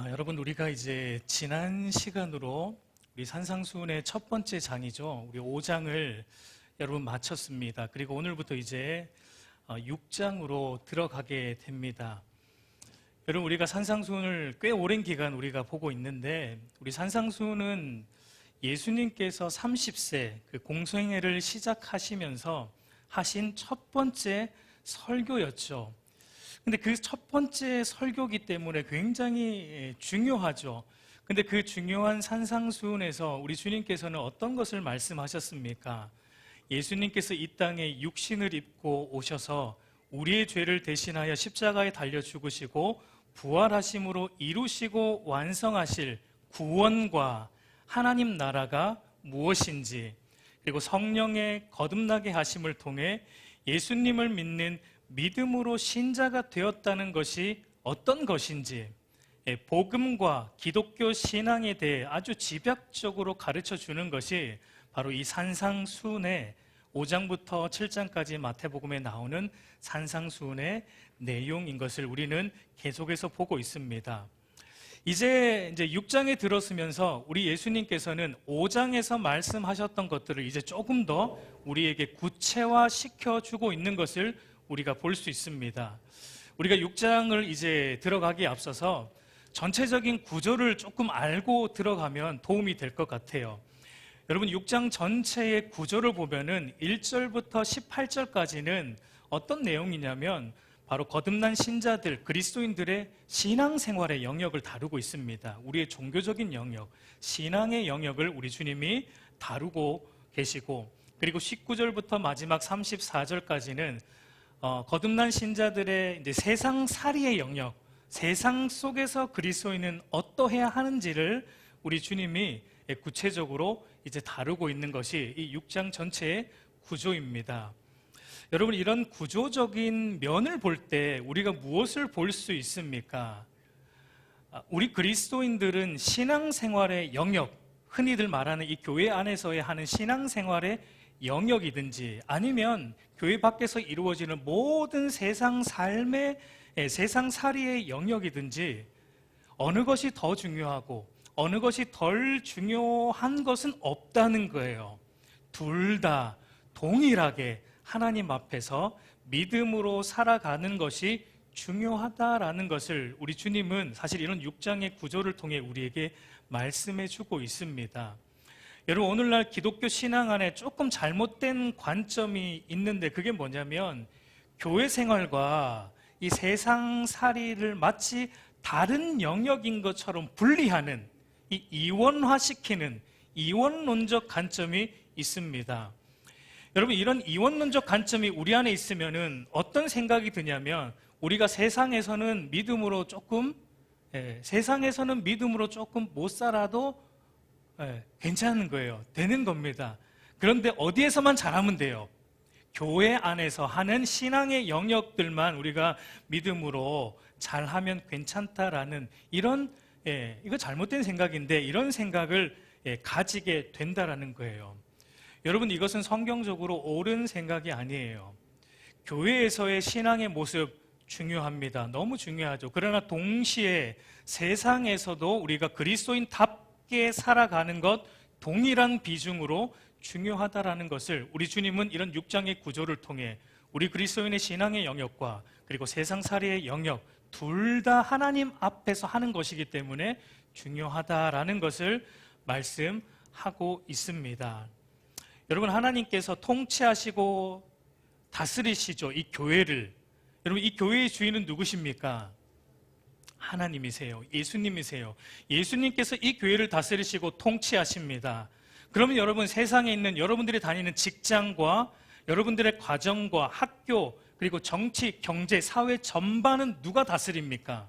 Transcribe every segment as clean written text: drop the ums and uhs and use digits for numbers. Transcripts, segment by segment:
여러분, 우리가 이제 지난 시간으로 우리 산상수훈의 첫 번째 장이죠. 우리 5장을 여러분 마쳤습니다. 그리고 오늘부터 이제 6장으로 들어가게 됩니다. 여러분, 우리가 산상수훈을 꽤 오랜 기간 우리가 보고 있는데, 우리 산상수훈은 예수님께서 30세 그 공생애를 시작하시면서 하신 첫 번째 설교였죠. 근데 그 첫 번째 설교기 때문에 굉장히 중요하죠. 근데 그 중요한 산상수훈에서 우리 주님께서는 어떤 것을 말씀하셨습니까? 예수님께서 이 땅에 육신을 입고 오셔서 우리의 죄를 대신하여 십자가에 달려 죽으시고 부활하심으로 이루시고 완성하실 구원과 하나님 나라가 무엇인지, 그리고 성령의 거듭나게 하심을 통해 예수님을 믿는 믿음으로 신자가 되었다는 것이 어떤 것인지, 복음과 기독교 신앙에 대해 아주 집약적으로 가르쳐 주는 것이 바로 이 산상수훈의 5장부터 7장까지 마태복음에 나오는 산상수훈의 내용인 것을 우리는 계속해서 보고 있습니다. 이제 6장에 들어서면서 우리 예수님께서는 5장에서 말씀하셨던 것들을 이제 조금 더 우리에게 구체화 시켜주고 있는 것을 우리가 볼 수 있습니다. 우리가 6장을 이제 들어가기에 앞서서 전체적인 구조를 조금 알고 들어가면 도움이 될 것 같아요. 여러분, 6장 전체의 구조를 보면은 1절부터 18절까지는 어떤 내용이냐면 바로 거듭난 신자들, 그리스도인들의 신앙생활의 영역을 다루고 있습니다. 우리의 종교적인 영역, 신앙의 영역을 우리 주님이 다루고 계시고, 그리고 19절부터 마지막 34절까지는 거듭난 신자들의 이제 세상살이의 영역, 세상 속에서 그리스도인은 어떠해야 하는지를 우리 주님이 구체적으로 이제 다루고 있는 것이 이 6장 전체의 구조입니다. 여러분, 이런 구조적인 면을 볼 때 우리가 무엇을 볼 수 있습니까? 우리 그리스도인들은 신앙생활의 영역, 흔히들 말하는 이 교회 안에서의 하는 신앙생활의 영역이든지 아니면 교회 밖에서 이루어지는 모든 세상 삶의, 세상살이의 영역이든지 어느 것이 더 중요하고 어느 것이 덜 중요한 것은 없다는 거예요. 둘 다 동일하게 하나님 앞에서 믿음으로 살아가는 것이 중요하다라는 것을 우리 주님은 사실 이런 6장의 구조를 통해 우리에게 말씀해 주고 있습니다. 여러분, 오늘날 기독교 신앙 안에 조금 잘못된 관점이 있는데 그게 뭐냐면 교회 생활과 이 세상살이를 마치 다른 영역인 것처럼 분리하는, 이 이원화시키는 이원론적 관점이 있습니다. 여러분, 이런 이원론적 관점이 우리 안에 있으면은 어떤 생각이 드냐면 우리가 세상에서는 믿음으로 조금 못 살아도 괜찮은 거예요. 되는 겁니다. 그런데 어디에서만 잘하면 돼요? 교회 안에서 하는 신앙의 영역들만 우리가 믿음으로 잘하면 괜찮다라는 이런 이거 잘못된 생각인데 이런 생각을 가지게 된다라는 거예요. 여러분, 이것은 성경적으로 옳은 생각이 아니에요. 교회에서의 신앙의 모습 중요합니다. 너무 중요하죠. 그러나 동시에 세상에서도 우리가 그리스도인답게 살아가는 것 동일한 비중으로 중요하다라는 것을 우리 주님은 이런 6장의 구조를 통해 우리 그리스도인의 신앙의 영역과 그리고 세상살이의 영역 둘 다 하나님 앞에서 하는 것이기 때문에 중요하다라는 것을 말씀하고 있습니다. 여러분, 하나님께서 통치하시고 다스리시죠, 이 교회를. 여러분, 이 교회의 주인은 누구십니까? 하나님이세요. 예수님이세요. 예수님께서 이 교회를 다스리시고 통치하십니다. 그러면 여러분, 세상에 있는 여러분들이 다니는 직장과 여러분들의 가정과 학교, 그리고 정치, 경제, 사회 전반은 누가 다스립니까?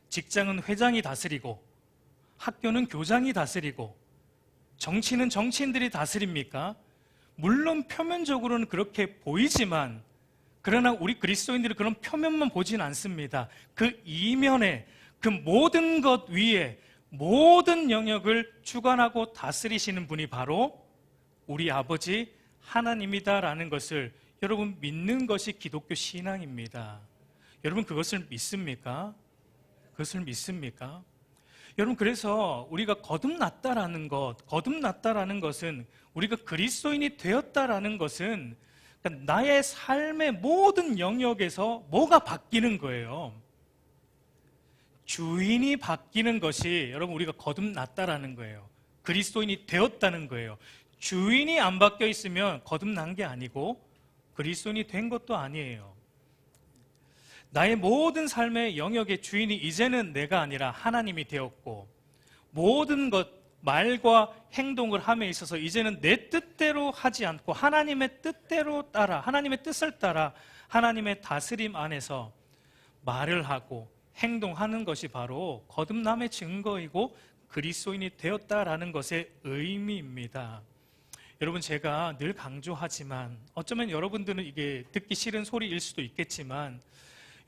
직장은 회장이 다스리고, 학교는 교장이 다스리고, 정치는 정치인들이 다스립니까? 물론 표면적으로는 그렇게 보이지만, 그러나 우리 그리스도인들이 그런 표면만 보진 않습니다. 그 이면에, 그 모든 것 위에 모든 영역을 주관하고 다스리시는 분이 바로 우리 아버지 하나님이다라는 것을 여러분 믿는 것이 기독교 신앙입니다. 여러분, 그것을 믿습니까? 그것을 믿습니까? 여러분, 그래서 우리가 거듭났다라는 것은 우리가 그리스도인이 되었다라는 것은 그러니까 나의 삶의 모든 영역에서 뭐가 바뀌는 거예요? 주인이 바뀌는 것이 여러분 우리가 거듭났다라는 거예요. 그리스도인이 되었다는 거예요. 주인이 안 바뀌어 있으면 거듭난 게 아니고 그리스도인이 된 것도 아니에요. 나의 모든 삶의 영역의 주인이 이제는 내가 아니라 하나님이 되었고, 모든 것, 말과 행동을 함에 있어서 이제는 내 뜻대로 하지 않고 하나님의 뜻대로 따라, 하나님의 뜻을 따라 하나님의 다스림 안에서 말을 하고 행동하는 것이 바로 거듭남의 증거이고 그리스도인이 되었다라는 것의 의미입니다. 여러분, 제가 늘 강조하지만 어쩌면 여러분들은 이게 듣기 싫은 소리일 수도 있겠지만,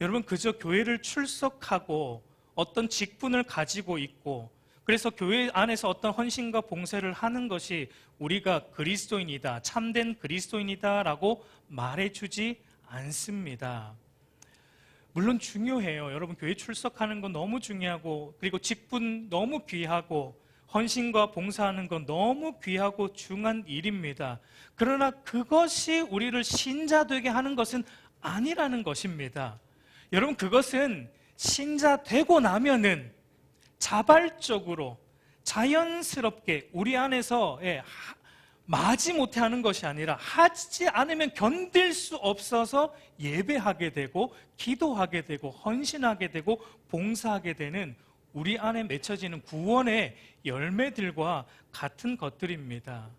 여러분, 그저 교회를 출석하고 어떤 직분을 가지고 있고 그래서 교회 안에서 어떤 헌신과 봉사를 하는 것이 우리가 그리스도인이다, 참된 그리스도인이다 라고 말해주지 않습니다. 물론 중요해요. 여러분, 교회 출석하는 건 너무 중요하고, 그리고 직분 너무 귀하고, 헌신과 봉사하는 건 너무 귀하고 중요한 일입니다. 그러나 그것이 우리를 신자 되게 하는 것은 아니라는 것입니다. 여러분, 그것은 신자 되고 나면은 자발적으로 자연스럽게 우리 안에서 마지 못해 하는 것이 아니라 하지 않으면 견딜 수 없어서 예배하게 되고 기도하게 되고 헌신하게 되고 봉사하게 되는 우리 안에 맺혀지는 구원의 열매들과 같은 것들입니다.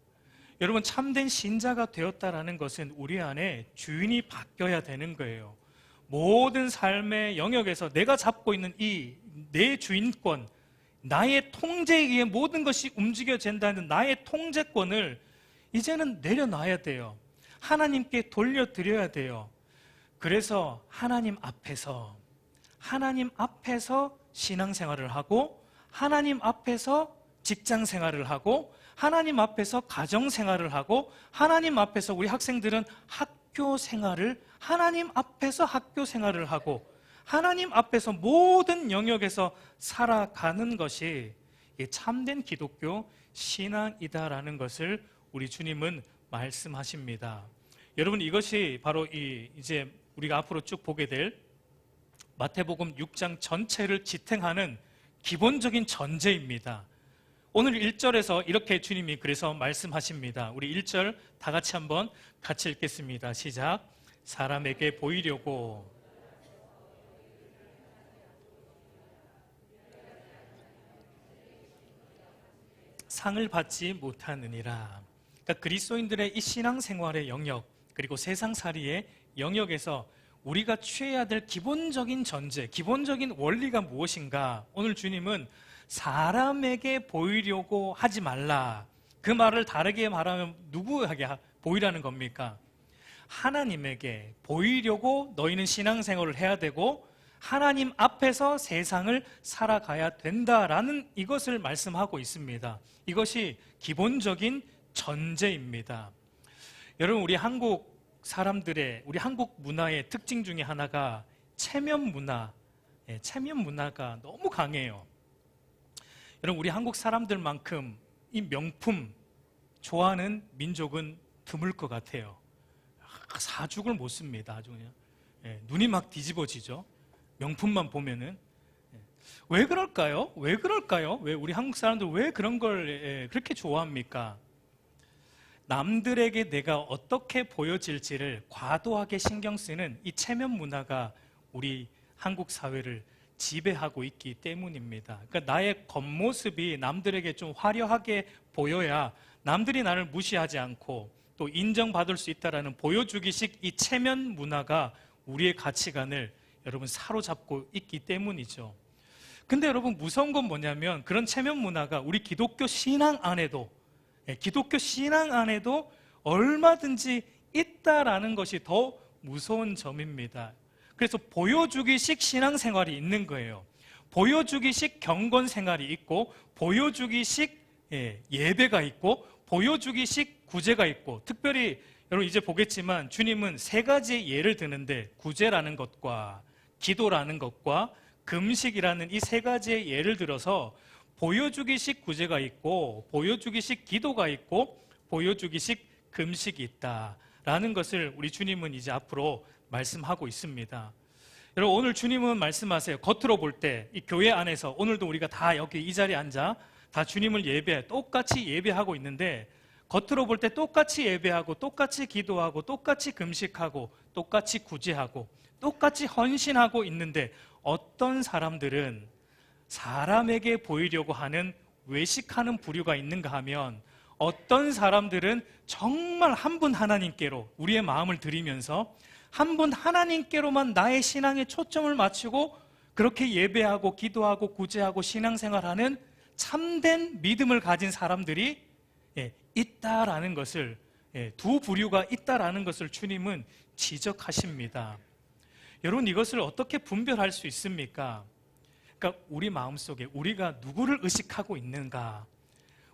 여러분, 참된 신자가 되었다라는 것은 우리 안에 주인이 바뀌어야 되는 거예요. 모든 삶의 영역에서 내가 잡고 있는 이 내 주인권, 나의 통제에 의해 모든 것이 움직여진다는 나의 통제권을 이제는 내려놔야 돼요. 하나님께 돌려드려야 돼요. 그래서 하나님 앞에서 신앙생활을 하고, 하나님 앞에서 직장생활을 하고, 하나님 앞에서 가정생활을 하고, 하나님 앞에서 우리 학생들은 학교생활을 하나님 앞에서 학교생활을 하고, 하나님 앞에서 모든 영역에서 살아가는 것이 참된 기독교 신앙이다라는 것을 우리 주님은 말씀하십니다. 여러분, 이것이 바로 이제 우리가 앞으로 쭉 보게 될 마태복음 6장 전체를 지탱하는 기본적인 전제입니다. 오늘 1절에서 이렇게 주님이 그래서 말씀하십니다. 우리 1절 다 같이 한번 같이 읽겠습니다. 시작. 사람에게 보이려고 상을 받지 못하느니라. 그러니까 그리스도인들의 이 신앙생활의 영역, 그리고 세상살이의 영역에서 우리가 취해야 될 기본적인 전제, 기본적인 원리가 무엇인가? 오늘 주님은 사람에게 보이려고 하지 말라. 그 말을 다르게 말하면 누구에게 보이라는 겁니까? 하나님에게 보이려고 너희는 신앙생활을 해야 되고 하나님 앞에서 세상을 살아가야 된다라는 이것을 말씀하고 있습니다. 이것이 기본적인 전제입니다. 여러분, 우리 한국 사람들의, 우리 한국 문화의 특징 중에 하나가 체면 문화가 너무 강해요. 여러분, 우리 한국 사람들만큼 이 명품 좋아하는 민족은 드물 것 같아요. 사죽을 못 씁니다. 아주 그냥 눈이 막 뒤집어지죠. 명품만 보면은. 왜 그럴까요? 왜 우리 한국 사람들 왜 그런 걸 그렇게 좋아합니까? 남들에게 내가 어떻게 보여질지를 과도하게 신경 쓰는 이 체면 문화가 우리 한국 사회를 지배하고 있기 때문입니다. 그러니까 나의 겉모습이 남들에게 좀 화려하게 보여야 남들이 나를 무시하지 않고 또 인정받을 수 있다라는 보여주기식 이 체면 문화가 우리의 가치관을 여러분 사로잡고 있기 때문이죠. 근데 여러분, 무서운 건 뭐냐면 그런 체면 문화가 우리 기독교 신앙 안에도 얼마든지 있다라는 것이 더 무서운 점입니다. 그래서 보여주기식 신앙생활이 있는 거예요. 보여주기식 경건생활이 있고, 보여주기식 예배가 있고, 보여주기식 구제가 있고, 특별히 여러분 이제 보겠지만 주님은 세 가지의 예를 드는데 구제라는 것과 기도라는 것과 금식이라는 이 세 가지의 예를 들어서 보여주기식 구제가 있고 보여주기식 기도가 있고 보여주기식 금식이 있다라는 것을 우리 주님은 이제 앞으로 말씀하고 있습니다. 여러분, 오늘 주님은 말씀하세요. 겉으로 볼 때 이 교회 안에서 오늘도 우리가 다 여기 이 자리에 앉아 다 주님을 똑같이 예배하고 있는데, 겉으로 볼 때 똑같이 예배하고 똑같이 기도하고 똑같이 금식하고 똑같이 구제하고 똑같이 헌신하고 있는데, 어떤 사람들은 사람에게 보이려고 하는 외식하는 부류가 있는가 하면, 어떤 사람들은 정말 한 분 하나님께로 우리의 마음을 드리면서 한 분 하나님께로만 나의 신앙에 초점을 맞추고 그렇게 예배하고 기도하고 구제하고 신앙생활하는 참된 믿음을 가진 사람들이 있다라는 것을, 두 부류가 있다라는 것을 주님은 지적하십니다. 여러분, 이것을 어떻게 분별할 수 있습니까? 그러니까 우리 마음속에 우리가 누구를 의식하고 있는가,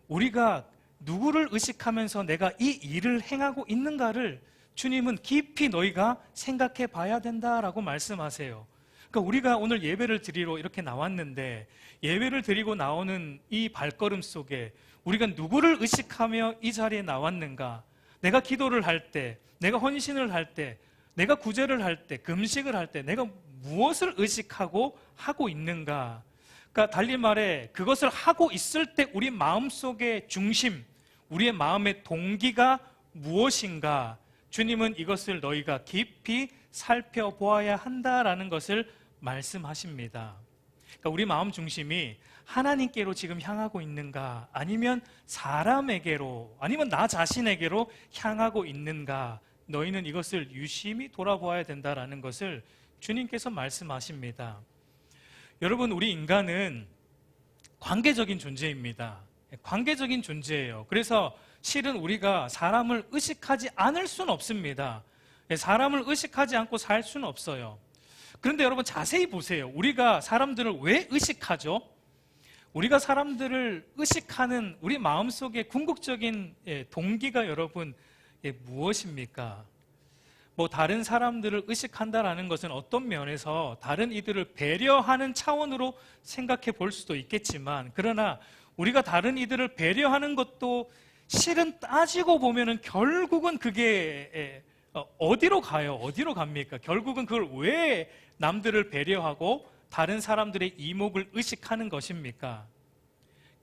우리가 누구를 의식하면서 내가 이 일을 행하고 있는가를 주님은 깊이 너희가 생각해 봐야 된다라고 말씀하세요. 그러니까 우리가 오늘 예배를 드리러 이렇게 나왔는데, 예배를 드리고 나오는 이 발걸음 속에 우리가 누구를 의식하며 이 자리에 나왔는가, 내가 기도를 할 때, 내가 헌신을 할 때, 내가 구제를 할 때, 금식을 할 때 내가 무엇을 의식하고 하고 있는가. 그러니까 달리 말해 그것을 하고 있을 때 우리 마음속의 중심, 우리의 마음의 동기가 무엇인가, 주님은 이것을 너희가 깊이 살펴보아야 한다라는 것을 말씀하십니다. 그러니까 우리 마음 중심이 하나님께로 지금 향하고 있는가, 아니면 사람에게로, 아니면 나 자신에게로 향하고 있는가, 너희는 이것을 유심히 돌아보아야 된다라는 것을 주님께서 말씀하십니다. 여러분, 우리 인간은 관계적인 존재입니다. 관계적인 존재예요. 그래서 실은 우리가 사람을 의식하지 않을 수는 없습니다. 사람을 의식하지 않고 살 수는 없어요. 그런데 여러분, 자세히 보세요. 우리가 사람들을 왜 의식하죠? 우리가 사람들을 의식하는 우리 마음속의 궁극적인 동기가 여러분 무엇입니까? 다른 사람들을 의식한다라는 것은 어떤 면에서 다른 이들을 배려하는 차원으로 생각해 볼 수도 있겠지만, 그러나 우리가 다른 이들을 배려하는 것도 실은 따지고 보면은 결국은 그게 어디로 가요? 어디로 갑니까? 결국은 그걸 왜 남들을 배려하고 다른 사람들의 이목을 의식하는 것입니까?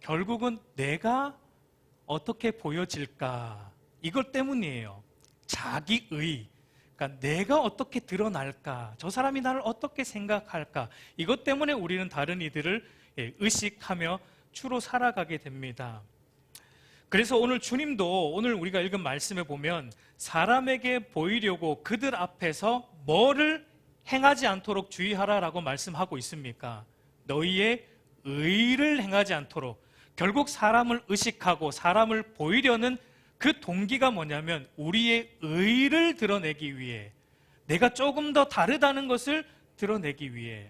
결국은 내가 어떻게 보여질까? 이것 때문이에요. 자기의, 그러니까 내가 어떻게 드러날까? 저 사람이 나를 어떻게 생각할까? 이것 때문에 우리는 다른 이들을 의식하며 주로 살아가게 됩니다. 그래서 오늘 주님도 오늘 우리가 읽은 말씀에 보면 사람에게 보이려고 그들 앞에서 뭐를 행하지 않도록 주의하라라고 말씀하고 있습니까? 너희의 의를 행하지 않도록. 결국 사람을 의식하고 사람을 보이려는 그 동기가 뭐냐면 우리의 의를 드러내기 위해, 내가 조금 더 다르다는 것을 드러내기 위해.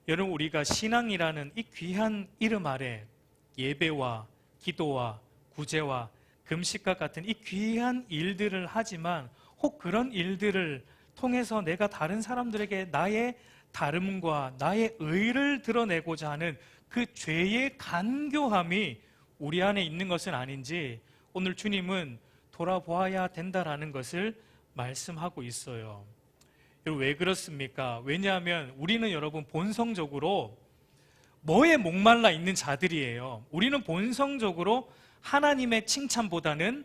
여러분, 우리가 신앙이라는 이 귀한 이름 아래 예배와 기도와 구제와 금식과 같은 이 귀한 일들을 하지만, 혹 그런 일들을 통해서 내가 다른 사람들에게 나의 다름과 나의 의를 드러내고자 하는 그 죄의 간교함이 우리 안에 있는 것은 아닌지 오늘 주님은 돌아보아야 된다라는 것을 말씀하고 있어요. 여러분, 왜 그렇습니까? 왜냐하면 우리는 여러분 본성적으로 뭐에 목말라 있는 자들이에요. 우리는 본성적으로 하나님의 칭찬보다는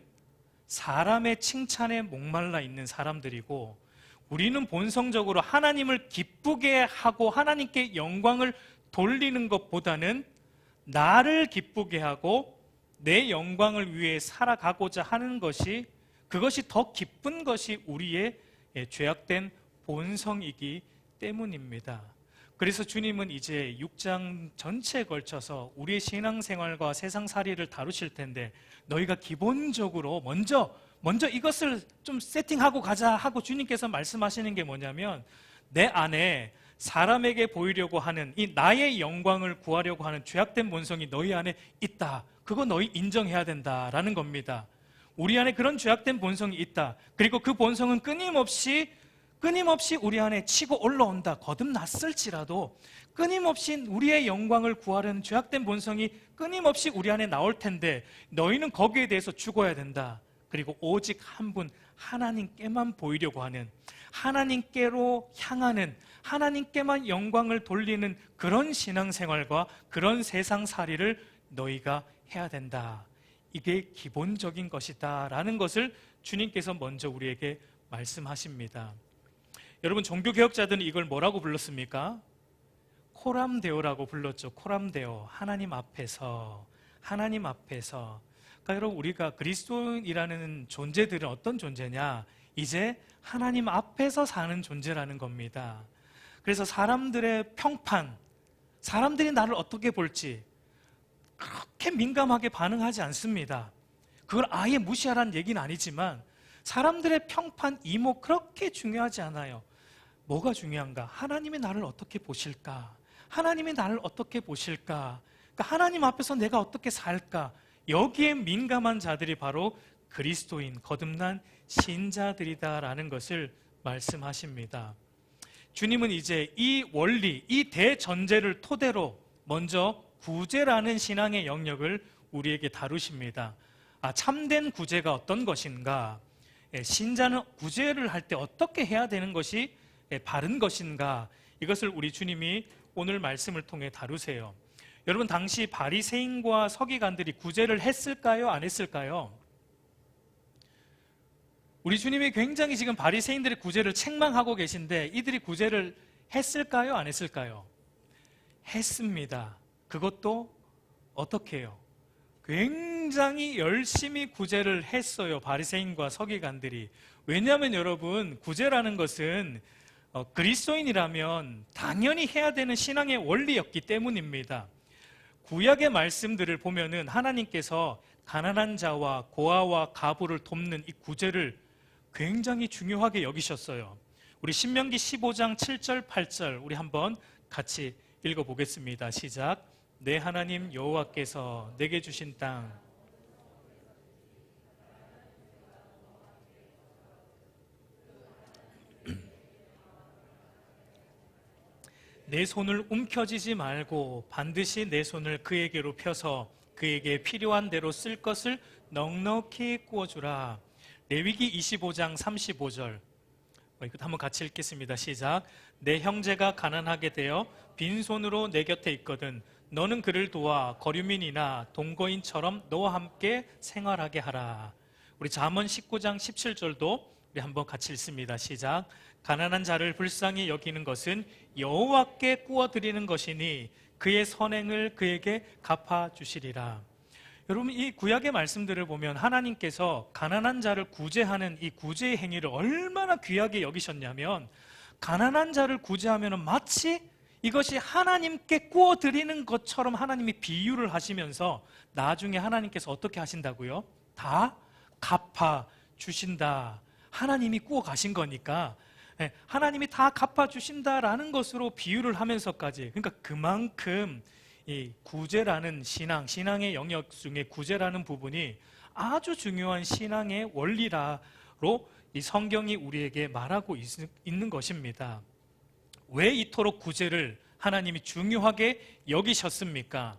사람의 칭찬에 목말라 있는 사람들이고, 우리는 본성적으로 하나님을 기쁘게 하고 하나님께 영광을 돌리는 것보다는 나를 기쁘게 하고 내 영광을 위해 살아가고자 하는 것이, 그것이 더 기쁜 것이 우리의 죄악된 본성이기 때문입니다. 그래서 주님은 이제 6장 전체에 걸쳐서 우리의 신앙생활과 세상살이를 다루실 텐데, 너희가 기본적으로 먼저 이것을 좀 세팅하고 가자 하고 주님께서 말씀하시는 게 뭐냐면, 내 안에 사람에게 보이려고 하는 이 나의 영광을 구하려고 하는 죄악된 본성이 너희 안에 있다. 그거 너희 인정해야 된다라는 겁니다. 우리 안에 그런 죄악된 본성이 있다. 그리고 그 본성은 끊임없이 끊임없이 우리 안에 치고 올라온다, 거듭났을지라도 끊임없이 우리의 영광을 구하려는 죄악된 본성이 끊임없이 우리 안에 나올 텐데 너희는 거기에 대해서 죽어야 된다. 그리고 오직 한 분 하나님께만 보이려고 하는, 하나님께로 향하는, 하나님께만 영광을 돌리는 그런 신앙생활과 그런 세상살이를 너희가 해야 된다. 이게 기본적인 것이다 라는 것을 주님께서 먼저 우리에게 말씀하십니다. 여러분, 종교개혁자들은 이걸 뭐라고 불렀습니까? 코람데오라고 불렀죠. 코람데오. 하나님 앞에서. 그러니까 여러분, 우리가 그리스도인이라는 존재들은 어떤 존재냐? 이제 하나님 앞에서 사는 존재라는 겁니다. 그래서 사람들의 평판, 사람들이 나를 어떻게 볼지 그렇게 민감하게 반응하지 않습니다. 그걸 아예 무시하라는 얘기는 아니지만 사람들의 평판, 이모 그렇게 중요하지 않아요. 뭐가 중요한가? 하나님이 나를 어떻게 보실까? 하나님이 나를 어떻게 보실까? 그러니까 하나님 앞에서 내가 어떻게 살까? 여기에 민감한 자들이 바로 그리스도인, 거듭난 신자들이다라는 것을 말씀하십니다. 주님은 이제 이 원리, 이 대전제를 토대로 먼저 구제라는 신앙의 영역을 우리에게 다루십니다. 참된 구제가 어떤 것인가? 신자는 구제를 할 때 어떻게 해야 되는 것이 바른 것인가? 이것을 우리 주님이 오늘 말씀을 통해 다루세요. 여러분, 당시 바리새인과 서기관들이 구제를 했을까요? 안 했을까요? 우리 주님이 굉장히 지금 바리새인들의 구제를 책망하고 계신데 이들이 구제를 했을까요? 안 했을까요? 했습니다. 그것도 어떻게 해요? 굉장히 열심히 구제를 했어요. 바리새인과 서기관들이. 왜냐하면 여러분, 구제라는 것은 그리스도인이라면 당연히 해야 되는 신앙의 원리였기 때문입니다. 구약의 말씀들을 보면은 하나님께서 가난한 자와 고아와 가부를 돕는 이 구제를 굉장히 중요하게 여기셨어요. 우리 신명기 15장 7절 8절 우리 한번 같이 읽어보겠습니다. 시작. 내 하나님 여호와께서 내게 주신 땅, 내 손을 움켜쥐지 말고 반드시 내 손을 그에게로 펴서 그에게 필요한 대로 쓸 것을 넉넉히 구워주라. 레위기 25장 35절 이것 한번 같이 읽겠습니다. 시작. 내 형제가 가난하게 되어 빈손으로 내 곁에 있거든 너는 그를 도와 거류민이나 동거인처럼 너와 함께 생활하게 하라. 우리 잠언 19장 17절도 우리 한번 같이 읽습니다. 시작. 가난한 자를 불쌍히 여기는 것은 여호와께 구워드리는 것이니 그의 선행을 그에게 갚아주시리라. 여러분, 이 구약의 말씀들을 보면 하나님께서 가난한 자를 구제하는 이 구제의 행위를 얼마나 귀하게 여기셨냐면 가난한 자를 구제하면 마치 이것이 하나님께 구워드리는 것처럼 하나님이 비유를 하시면서 나중에 하나님께서 어떻게 하신다고요? 다 갚아주신다. 하나님이 구워 가신 거니까 하나님이 다 갚아주신다라는 것으로 비유를 하면서까지, 그러니까 그만큼 이 구제라는 신앙의 영역 중에 구제라는 부분이 아주 중요한 신앙의 원리라로 이 성경이 우리에게 말하고 있는 것입니다. 왜 이토록 구제를 하나님이 중요하게 여기셨습니까?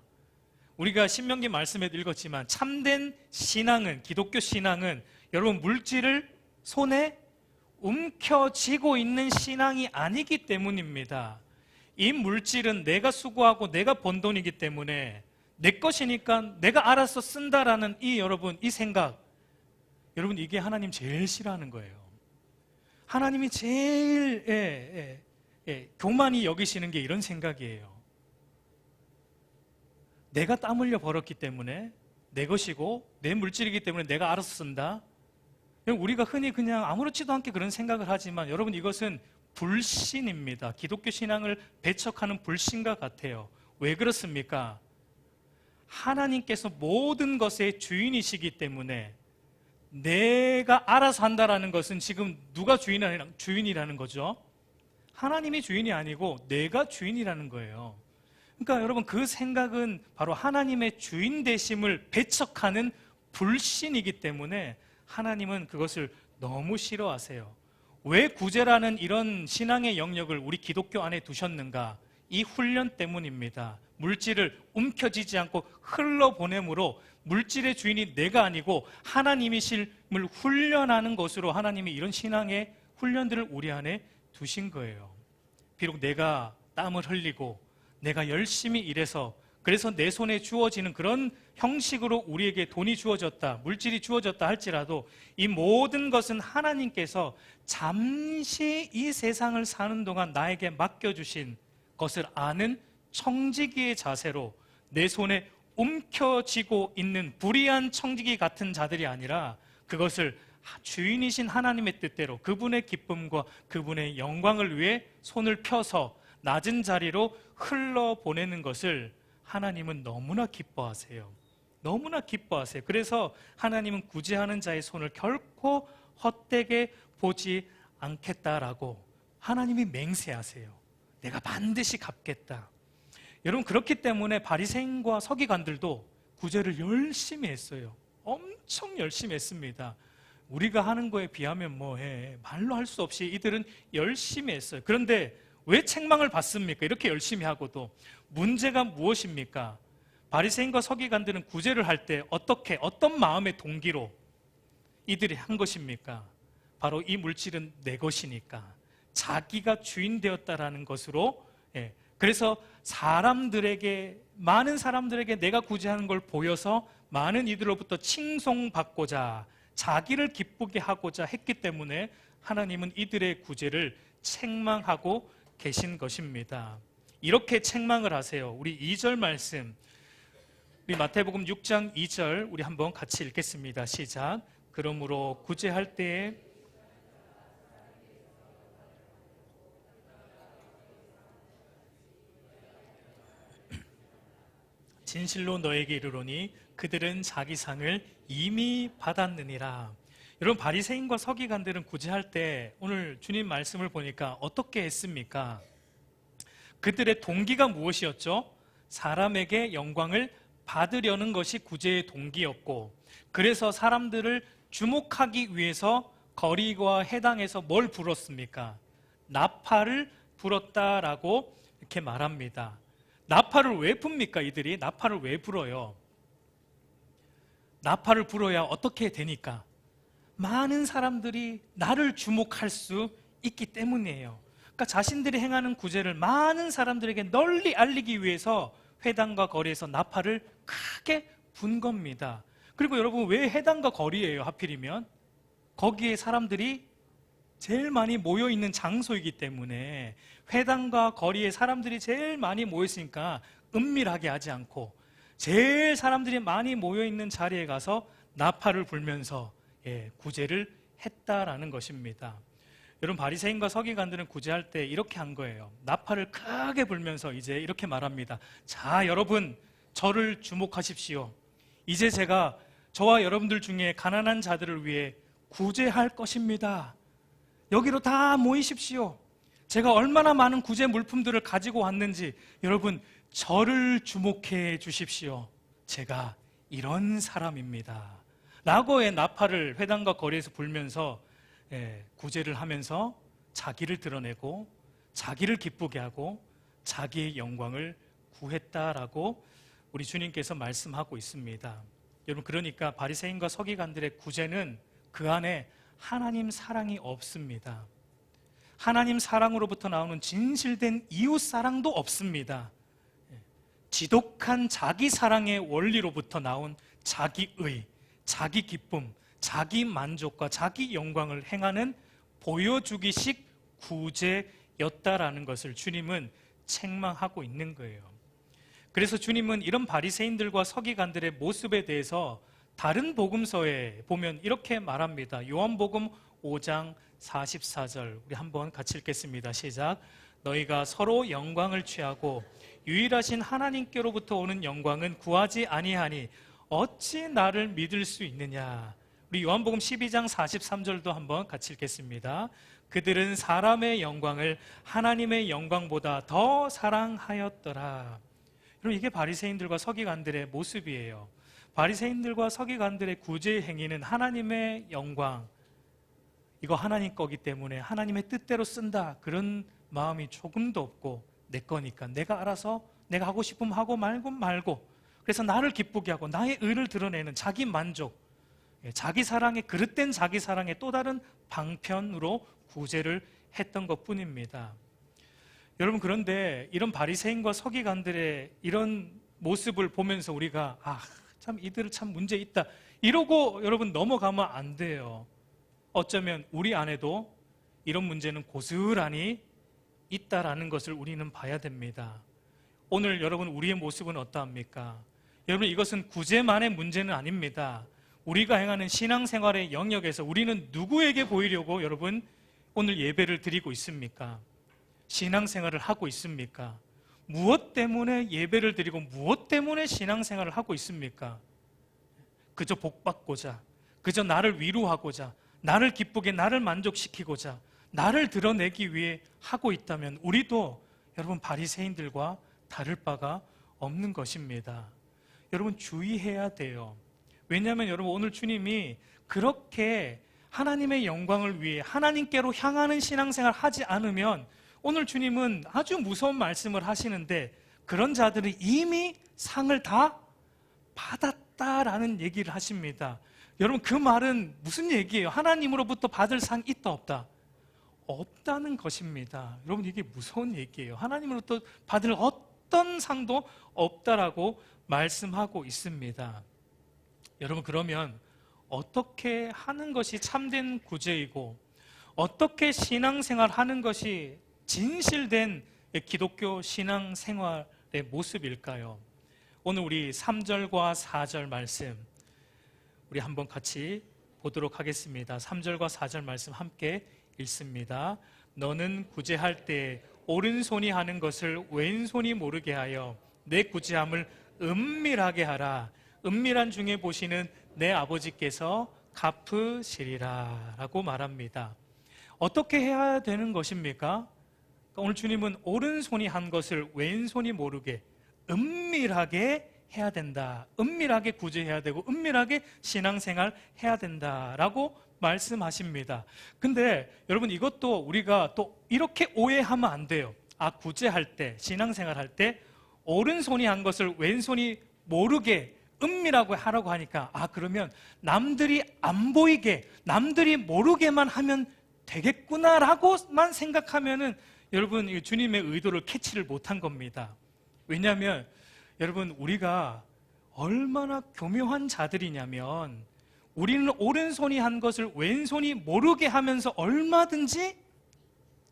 우리가 신명기 말씀에 읽었지만 참된 신앙은, 기독교 신앙은 여러분 물질을 손에 움켜쥐고 있는 신앙이 아니기 때문입니다. 이 물질은 내가 수고하고 내가 번 돈이기 때문에 내 것이니까 내가 알아서 쓴다라는 이 생각, 여러분 이게 하나님 제일 싫어하는 거예요. 하나님이 제일 교만히 여기시는 게 이런 생각이에요. 내가 땀 흘려 벌었기 때문에 내 것이고 내 물질이기 때문에 내가 알아서 쓴다. 우리가 흔히 그냥 아무렇지도 않게 그런 생각을 하지만 여러분 이것은 불신입니다. 기독교 신앙을 배척하는 불신과 같아요. 왜 그렇습니까? 하나님께서 모든 것의 주인이시기 때문에 내가 알아서 한다라는 것은 지금 누가 주인이라는 거죠? 하나님이 주인이 아니고 내가 주인이라는 거예요. 그러니까 여러분 그 생각은 바로 하나님의 주인 되심을 배척하는 불신이기 때문에 하나님은 그것을 너무 싫어하세요. 왜 구제라는 이런 신앙의 영역을 우리 기독교 안에 두셨는가? 이 훈련 때문입니다. 물질을 움켜쥐지 않고 흘러보내므로 물질의 주인이 내가 아니고 하나님이심을 훈련하는 것으로 하나님이 이런 신앙의 훈련들을 우리 안에 두신 거예요. 비록 내가 땀을 흘리고 내가 열심히 일해서 그래서 내 손에 주어지는 그런 형식으로 우리에게 돈이 주어졌다, 물질이 주어졌다 할지라도 이 모든 것은 하나님께서 잠시 이 세상을 사는 동안 나에게 맡겨주신 것을 아는 청지기의 자세로 내 손에 움켜쥐고 있는 불의한 청지기 같은 자들이 아니라 그것을 주인이신 하나님의 뜻대로 그분의 기쁨과 그분의 영광을 위해 손을 펴서 낮은 자리로 흘러보내는 것을 하나님은 너무나 기뻐하세요. 너무나 기뻐하세요. 그래서 하나님은 구제하는 자의 손을 결코 헛되게 보지 않겠다라고 하나님이 맹세하세요. 내가 반드시 갚겠다. 여러분, 그렇기 때문에 바리새인과 서기관들도 구제를 열심히 했어요. 엄청 열심히 했습니다. 우리가 하는 거에 비하면 뭐해, 말로 할 수 없이 이들은 열심히 했어요. 그런데 왜 책망을 받습니까? 이렇게 열심히 하고도. 문제가 무엇입니까? 바리새인과 서기관들은 구제를 할 때 어떻게, 어떤 마음의 동기로 이들이 한 것입니까? 바로 이 물질은 내 것이니까 자기가 주인 되었다라는 것으로. 그래서 많은 사람들에게 내가 구제하는 걸 보여서 많은 이들로부터 칭송받고자, 자기를 기쁘게 하고자 했기 때문에 하나님은 이들의 구제를 책망하고 계신 것입니다. 이렇게 책망을 하세요. 우리 2절 말씀, 우리 마태복음 6장 2절 우리 한번 같이 읽겠습니다. 시작. 그러므로 구제할 때에 진실로 너에게 이르노니 그들은 자기 상을 이미 받았느니라. 여러분, 바리새인과 서기관들은 구제할 때 오늘 주님 말씀을 보니까 어떻게 했습니까? 그들의 동기가 무엇이었죠? 사람에게 영광을 받으려는 것이 구제의 동기였고, 그래서 사람들을 주목하기 위해서 거리와 해당에서 뭘 불었습니까? 나팔을 불었다라고 이렇게 말합니다. 나팔을 왜 붑니까? 이들이 나팔을 왜 불어요? 나팔을 불어야 어떻게 되니까? 많은 사람들이 나를 주목할 수 있기 때문이에요. 그러니까 자신들이 행하는 구제를 많은 사람들에게 널리 알리기 위해서 회당과 거리에서 나팔을 크게 분 겁니다. 그리고 여러분, 왜 회당과 거리예요? 하필이면 거기에 사람들이 제일 많이 모여있는 장소이기 때문에, 회당과 거리에 사람들이 제일 많이 모였으니까 은밀하게 하지 않고 제일 사람들이 많이 모여있는 자리에 가서 나팔을 불면서 구제를 했다라는 것입니다. 여러분, 바리새인과 서기관들은 구제할 때 이렇게 한 거예요. 나팔을 크게 불면서 이제 이렇게 말합니다. 자, 여러분, 저를 주목하십시오. 이제 제가 저와 여러분들 중에 가난한 자들을 위해 구제할 것입니다. 여기로 다 모이십시오. 제가 얼마나 많은 구제 물품들을 가지고 왔는지 여러분, 저를 주목해 주십시오. 제가 이런 사람입니다. 라고의 나팔을 회당과 거리에서 불면서 구제를 하면서 자기를 드러내고 자기를 기쁘게 하고 자기의 영광을 구했다라고 우리 주님께서 말씀하고 있습니다. 여러분, 그러니까 바리새인과 서기관들의 구제는 그 안에 하나님 사랑이 없습니다. 하나님 사랑으로부터 나오는 진실된 이웃 사랑도 없습니다. 지독한 자기 사랑의 원리로부터 나온 자기의, 자기 기쁨, 자기 만족과 자기 영광을 행하는 보여주기식 구제였다라는 것을 주님은 책망하고 있는 거예요. 그래서 주님은 이런 바리새인들과 서기관들의 모습에 대해서 다른 복음서에 보면 이렇게 말합니다. 요한복음 5장 44절 우리 한번 같이 읽겠습니다. 시작. 너희가 서로 영광을 취하고 유일하신 하나님께로부터 오는 영광은 구하지 아니하니 어찌 나를 믿을 수 있느냐. 우리 요한복음 12장 43절도 한번 같이 읽겠습니다. 그들은 사람의 영광을 하나님의 영광보다 더 사랑하였더라. 여러분, 이게 바리새인들과 서기관들의 모습이에요. 바리새인들과 서기관들의 구제 행위는 하나님의 영광, 이거 하나님 거기 때문에 하나님의 뜻대로 쓴다, 그런 마음이 조금도 없고, 내 거니까 내가 알아서 내가 하고 싶으면 하고 말고, 그래서 나를 기쁘게 하고 나의 의를 드러내는 자기 만족, 자기 사랑의, 그릇된 자기 사랑의 또 다른 방편으로 구제를 했던 것뿐입니다. 여러분, 그런데 이런 바리새인과 서기관들의 이런 모습을 보면서 우리가 참 이들 참 문제 있다 이러고 여러분 넘어가면 안 돼요. 어쩌면 우리 안에도 이런 문제는 고스란히 있다라는 것을 우리는 봐야 됩니다. 오늘 여러분, 우리의 모습은 어떠합니까? 여러분, 이것은 구제만의 문제는 아닙니다. 우리가 행하는 신앙생활의 영역에서 우리는 누구에게 보이려고 여러분 오늘 예배를 드리고 있습니까? 신앙생활을 하고 있습니까? 무엇 때문에 예배를 드리고 무엇 때문에 신앙생활을 하고 있습니까? 그저 복받고자, 그저 나를 위로하고자, 나를 기쁘게, 나를 만족시키고자, 나를 드러내기 위해 하고 있다면 우리도 여러분 바리새인들과 다를 바가 없는 것입니다. 여러분, 주의해야 돼요. 왜냐하면 여러분, 오늘 주님이 그렇게 하나님의 영광을 위해 하나님께로 향하는 신앙생활 하지 않으면 오늘 주님은 아주 무서운 말씀을 하시는데, 그런 자들은 이미 상을 다 받았다라는 얘기를 하십니다. 여러분, 그 말은 무슨 얘기예요? 하나님으로부터 받을 상 있다 없다? 없다는 것입니다. 여러분, 이게 무서운 얘기예요. 하나님으로부터 받을 어떤 상도 없다라고 말씀하고 있습니다. 여러분, 그러면 어떻게 하는 것이 참된 구제이고 어떻게 신앙생활 하는 것이 진실된 기독교 신앙생활의 모습일까요? 오늘 우리 3절과 4절 말씀 우리 한번 같이 보도록 하겠습니다. 3절과 4절 말씀 함께 읽습니다. 너는 구제할 때 오른손이 하는 것을 왼손이 모르게 하여 내 구제함을 은밀하게 하라. 은밀한 중에 보시는 내 아버지께서 갚으시리라 라고 말합니다. 어떻게 해야 되는 것입니까? 오늘 주님은 오른손이 한 것을 왼손이 모르게 은밀하게 해야 된다, 은밀하게 구제해야 되고 은밀하게 신앙생활 해야 된다라고 말씀하십니다. 근데 여러분, 이것도 우리가 또 이렇게 오해하면 안 돼요. 구제할 때, 신앙생활 할 때 오른손이 한 것을 왼손이 모르게 은밀하게 하라고 하니까 그러면 남들이 안 보이게, 남들이 모르게만 하면 되겠구나라고만 생각하면은 여러분, 주님의 의도를 캐치를 못한 겁니다. 왜냐하면 여러분, 우리가 얼마나 교묘한 자들이냐면 우리는 오른손이 한 것을 왼손이 모르게 하면서 얼마든지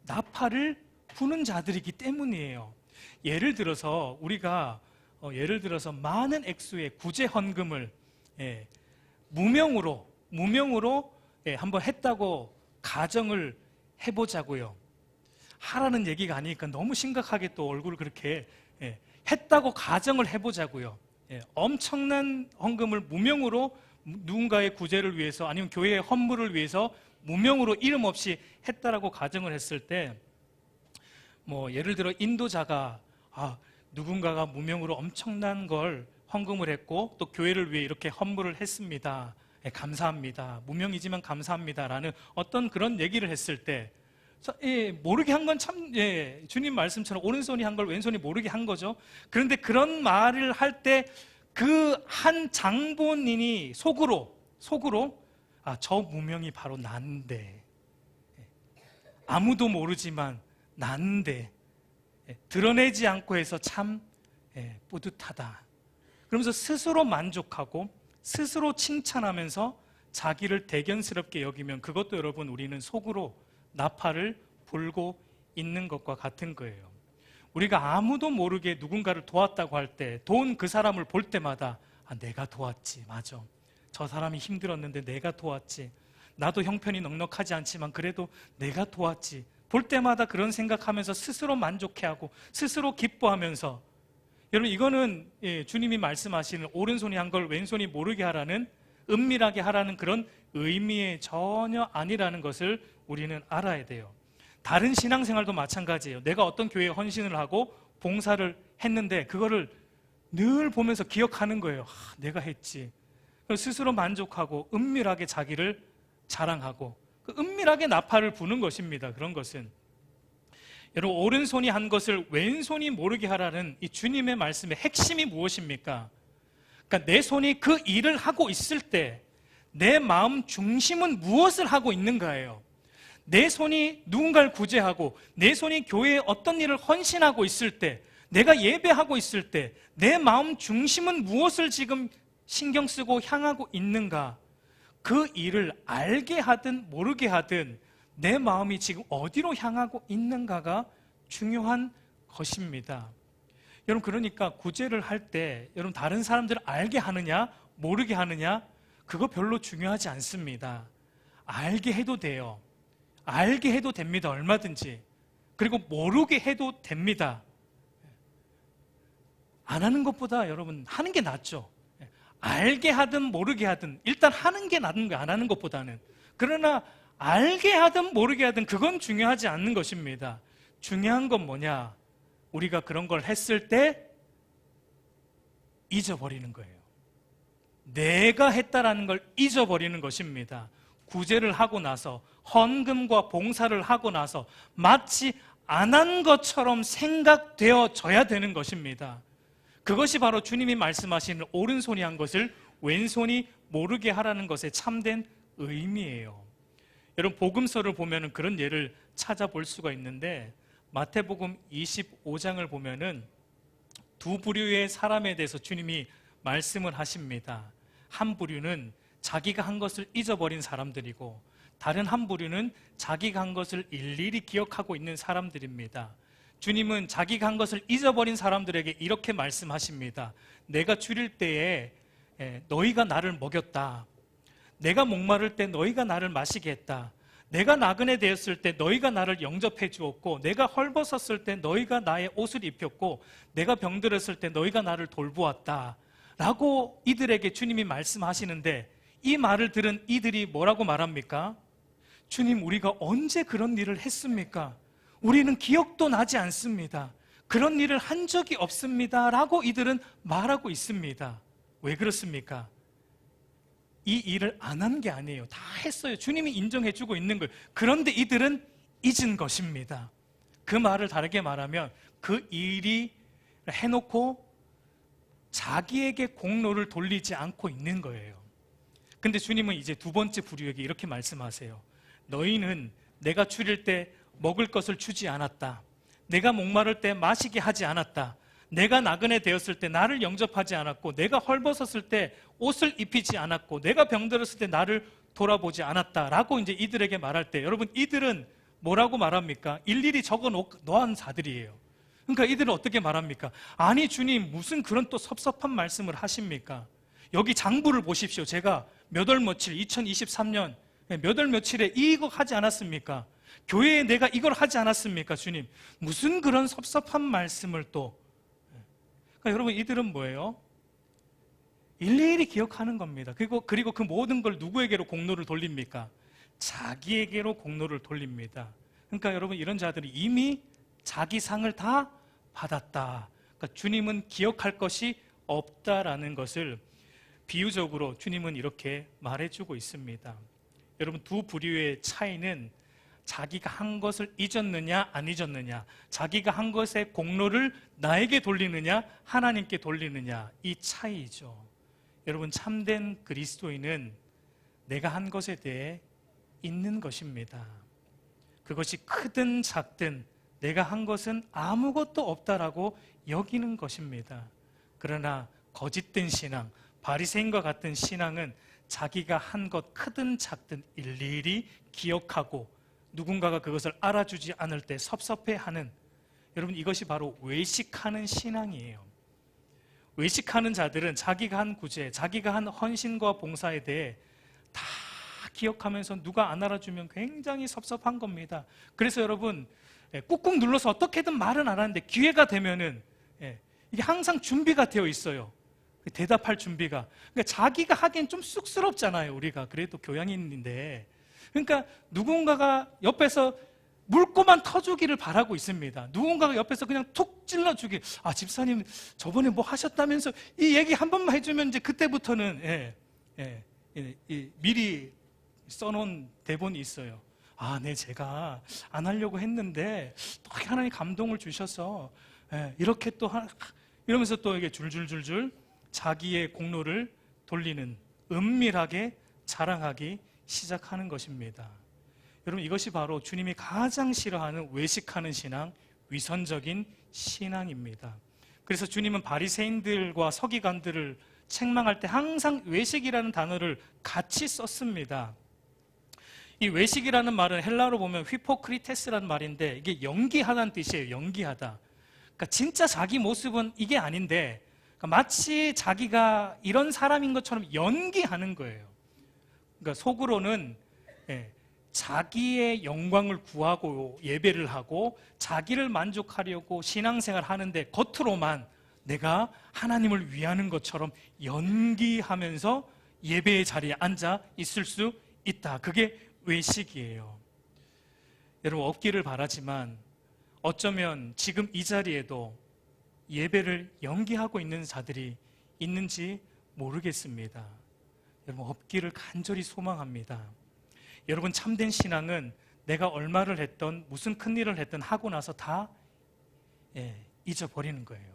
나팔을 부는 자들이기 때문이에요. 예를 들어서 우리가 많은 액수의 구제 헌금을 무명으로 한번 했다고 가정을 해보자고요. 하라는 얘기가 아니니까 너무 심각하게 또 얼굴을 그렇게 했다고 가정을 해보자고요. 엄청난 헌금을 무명으로 누군가의 구제를 위해서 아니면 교회의 헌물을 위해서 무명으로 이름 없이 했다라고 가정을 했을 때, 예를 들어 인도자가 누군가가 무명으로 엄청난 걸 헌금을 했고 또 교회를 위해 이렇게 헌물을 했습니다. 감사합니다. 무명이지만 감사합니다라는 어떤 그런 얘기를 했을 때, 모르게 한 건 참, 주님 말씀처럼 오른손이 한 걸 왼손이 모르게 한 거죠. 그런데 그런 말을 할 때 그 한 장본인이 속으로 저 무명이 바로 난데, 아무도 모르지만 난데 드러내지 않고 해서 참 뿌듯하다, 그러면서 스스로 만족하고 스스로 칭찬하면서 자기를 대견스럽게 여기면 그것도 여러분, 우리는 속으로 나팔을 불고 있는 것과 같은 거예요. 우리가 아무도 모르게 누군가를 도왔다고 할 때, 도운 그 사람을 볼 때마다 내가 도왔지, 맞아, 저 사람이 힘들었는데 내가 도왔지, 나도 형편이 넉넉하지 않지만 그래도 내가 도왔지, 볼 때마다 그런 생각하면서 스스로 만족해하고 스스로 기뻐하면서, 여러분, 이거는 주님이 말씀하시는 오른손이 한 걸 왼손이 모르게 하라는, 은밀하게 하라는 그런 의미에 전혀 아니라는 것을 우리는 알아야 돼요. 다른 신앙생활도 마찬가지예요. 내가 어떤 교회에 헌신을 하고 봉사를 했는데 그거를 늘 보면서 기억하는 거예요. 내가 했지. 스스로 만족하고 은밀하게 자기를 자랑하고 그 은밀하게 나팔을 부는 것입니다. 그런 것은 여러분, 오른손이 한 것을 왼손이 모르게 하라는 이 주님의 말씀의 핵심이 무엇입니까? 그러니까 내 손이 그 일을 하고 있을 때 내 마음 중심은 무엇을 하고 있는가예요. 내 손이 누군가를 구제하고 내 손이 교회에 어떤 일을 헌신하고 있을 때, 내가 예배하고 있을 때 내 마음 중심은 무엇을 지금 신경 쓰고 향하고 있는가? 그 일을 알게 하든 모르게 하든 내 마음이 지금 어디로 향하고 있는가가 중요한 것입니다. 여러분, 그러니까 구제를 할 때 여러분, 다른 사람들을 알게 하느냐 모르게 하느냐, 그거 별로 중요하지 않습니다. 알게 해도 돼요. 알게 해도 됩니다. 얼마든지. 그리고 모르게 해도 됩니다. 안 하는 것보다 여러분, 하는 게 낫죠. 알게 하든 모르게 하든 일단 하는 게 나은 거예요, 안 하는 것보다는. 그러나 알게 하든 모르게 하든 그건 중요하지 않는 것입니다. 중요한 건 뭐냐? 우리가 그런 걸 했을 때 잊어버리는 거예요. 내가 했다라는 걸 잊어버리는 것입니다. 구제를 하고 나서, 헌금과 봉사를 하고 나서 마치 안 한 것처럼 생각되어져야 되는 것입니다. 그것이 바로 주님이 말씀하시는 오른손이 한 것을 왼손이 모르게 하라는 것의 참된 의미예요. 여러분, 복음서를 보면 그런 예를 찾아볼 수가 있는데, 마태복음 25장을 보면은 두 부류의 사람에 대해서 주님이 말씀을 하십니다. 한 부류는 자기가 한 것을 잊어버린 사람들이고, 다른 한 부류는 자기가 한 것을 일일이 기억하고 있는 사람들입니다. 주님은 자기가 한 것을 잊어버린 사람들에게 이렇게 말씀하십니다. 내가 줄일 때에 너희가 나를 먹였다. 내가 목마를 때 너희가 나를 마시게 했다. 내가 나그네 되었을 때 너희가 나를 영접해 주었고, 내가 헐벗었을 때 너희가 나의 옷을 입혔고, 내가 병들었을 때 너희가 나를 돌보았다 라고 이들에게 주님이 말씀하시는데, 이 말을 들은 이들이 뭐라고 말합니까? 주님, 우리가 언제 그런 일을 했습니까? 우리는 기억도 나지 않습니다. 그런 일을 한 적이 없습니다 라고 이들은 말하고 있습니다. 왜 그렇습니까? 이 일을 안 한 게 아니에요. 다 했어요. 주님이 인정해 주고 있는 거예요. 그런데 이들은 잊은 것입니다. 그 말을 다르게 말하면 그 일이 해놓고 자기에게 공로를 돌리지 않고 있는 거예요. 근데 주님은 이제 두 번째 부류에게 이렇게 말씀하세요. 너희는 내가 줄일 때 먹을 것을 주지 않았다. 내가 목마를 때 마시게 하지 않았다. 내가 나그네 되었을 때 나를 영접하지 않았고, 내가 헐벗었을 때 옷을 입히지 않았고, 내가 병들었을 때 나를 돌아보지 않았다라고 이제 이들에게 말할 때, 여러분, 이들은 뭐라고 말합니까? 일일이 적어 놓은 자들이에요. 그러니까 이들은 어떻게 말합니까? 아니 주님, 무슨 그런 또 섭섭한 말씀을 하십니까? 여기 장부를 보십시오. 제가 몇 월 며칠 2023년 몇 월 며칠에 이거 하지 않았습니까? 교회에 내가 이걸 하지 않았습니까? 주님, 무슨 그런 섭섭한 말씀을 또. 그러니까 여러분, 이들은 뭐예요? 일일이 기억하는 겁니다. 그리고 그 모든 걸 누구에게로 공로를 돌립니까? 자기에게로 공로를 돌립니다. 그러니까 여러분, 이런 자들이 이미 자기 상을 다 받았다. 그러니까 주님은 기억할 것이 없다라는 것을 비유적으로 주님은 이렇게 말해주고 있습니다. 여러분, 두 부류의 차이는 자기가 한 것을 잊었느냐 안 잊었느냐, 자기가 한 것의 공로를 나에게 돌리느냐 하나님께 돌리느냐, 이 차이죠. 여러분, 참된 그리스도인은 내가 한 것에 대해 잊는 것입니다. 그것이 크든 작든 내가 한 것은 아무것도 없다라고 여기는 것입니다. 그러나 거짓된 신앙, 바리새인과 같은 신앙은 자기가 한 것 크든 작든 일일이 기억하고 누군가가 그것을 알아주지 않을 때 섭섭해하는, 여러분, 이것이 바로 외식하는 신앙이에요. 외식하는 자들은 자기가 한 구제, 자기가 한 헌신과 봉사에 대해 다 기억하면서 누가 안 알아주면 굉장히 섭섭한 겁니다. 그래서 여러분, 꾹꾹 눌러서 어떻게든 말은 안 하는데 기회가 되면은 이게 항상 준비가 되어 있어요. 대답할 준비가. 그러니까 자기가 하기엔 좀 쑥스럽잖아요. 우리가 그래도 교양인인데. 그러니까 누군가가 옆에서 물고만 터주기를 바라고 있습니다. 누군가가 옆에서 그냥 툭 찔러주기. 아, 집사님 저번에 뭐 하셨다면서 이 얘기 한 번만 해주면 이제 그때부터는 미리 써놓은 대본이 있어요. 네, 제가 안 하려고 했는데 또 하나님 감동을 주셔서 이렇게 또 이러면서 또 이게 줄줄줄줄 자기의 공로를 돌리는, 은밀하게 자랑하기 시작하는 것입니다. 여러분, 이것이 바로 주님이 가장 싫어하는 외식하는 신앙, 위선적인 신앙입니다. 그래서 주님은 바리새인들과 서기관들을 책망할 때 항상 외식이라는 단어를 같이 썼습니다. 이 외식이라는 말은 헬라어로 보면 휘포크리테스라는 말인데, 이게 연기하다는 뜻이에요. 연기하다. 그러니까 진짜 자기 모습은 이게 아닌데, 그러니까 마치 자기가 이런 사람인 것처럼 연기하는 거예요. 그러니까 속으로는 자기의 영광을 구하고 예배를 하고 자기를 만족하려고 신앙생활을 하는데, 겉으로만 내가 하나님을 위하는 것처럼 연기하면서 예배의 자리에 앉아 있을 수 있다. 그게 외식이에요. 여러분, 없기를 바라지만 어쩌면 지금 이 자리에도 예배를 연기하고 있는 자들이 있는지 모르겠습니다. 여러분, 없기를 간절히 소망합니다. 여러분, 참된 신앙은 내가 얼마를 했던, 무슨 큰일을 했던 하고 나서 다 잊어버리는 거예요.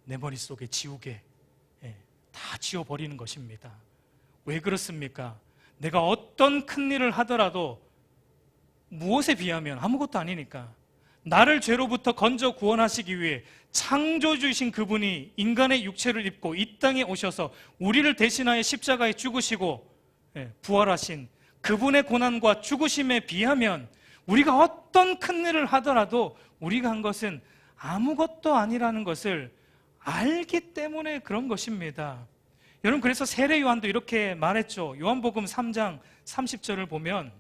내 머릿속에 지우개 다 지워버리는 것입니다. 왜 그렇습니까? 내가 어떤 큰일을 하더라도 무엇에 비하면 아무것도 아니니까. 나를 죄로부터 건져 구원하시기 위해 창조주이신 그분이 인간의 육체를 입고 이 땅에 오셔서 우리를 대신하여 십자가에 죽으시고 부활하신 그분의 고난과 죽으심에 비하면 우리가 어떤 큰일을 하더라도 우리가 한 것은 아무것도 아니라는 것을 알기 때문에 그런 것입니다. 여러분, 그래서 세례 요한도 이렇게 말했죠. 요한복음 3장 30절을 보면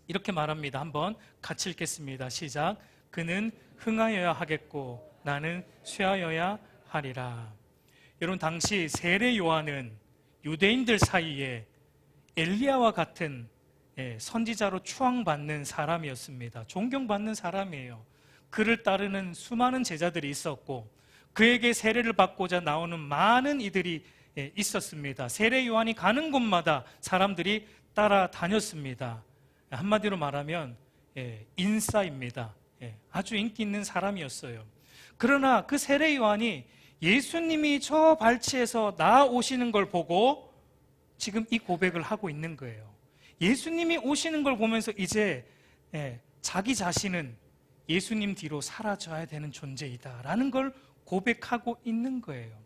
이렇게 말합니다. 한번 같이 읽겠습니다. 시작. 그는 흥하여야 하겠고 나는 쇠하여야 하리라. 여러분, 당시 세례 요한은 유대인들 사이에 엘리야와 같은 선지자로 추앙받는 사람이었습니다. 존경받는 사람이에요. 그를 따르는 수많은 제자들이 있었고 그에게 세례를 받고자 나오는 많은 이들이 있었습니다. 세례 요한이 가는 곳마다 사람들이 따라다녔습니다. 한마디로 말하면 인싸입니다. 아주 인기 있는 사람이었어요. 그러나 그 세례 요한이 예수님이 저 발치에서 나오시는 걸 보고 지금 이 고백을 하고 있는 거예요. 예수님이 오시는 걸 보면서 이제 자기 자신은 예수님 뒤로 사라져야 되는 존재이다 라는 걸 고백하고 있는 거예요.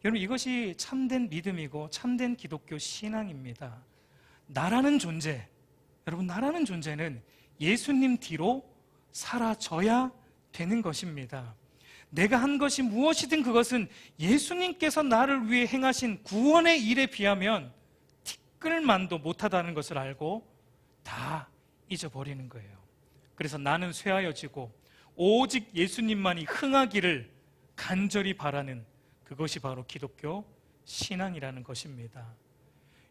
여러분, 이것이 참된 믿음이고 참된 기독교 신앙입니다. 나라는 존재, 여러분, 나라는 존재는 예수님 뒤로 사라져야 되는 것입니다. 내가 한 것이 무엇이든 그것은 예수님께서 나를 위해 행하신 구원의 일에 비하면 티끌만도 못하다는 것을 알고 다 잊어버리는 거예요. 그래서 나는 쇠하여지고 오직 예수님만이 흥하기를 간절히 바라는, 그것이 바로 기독교 신앙이라는 것입니다.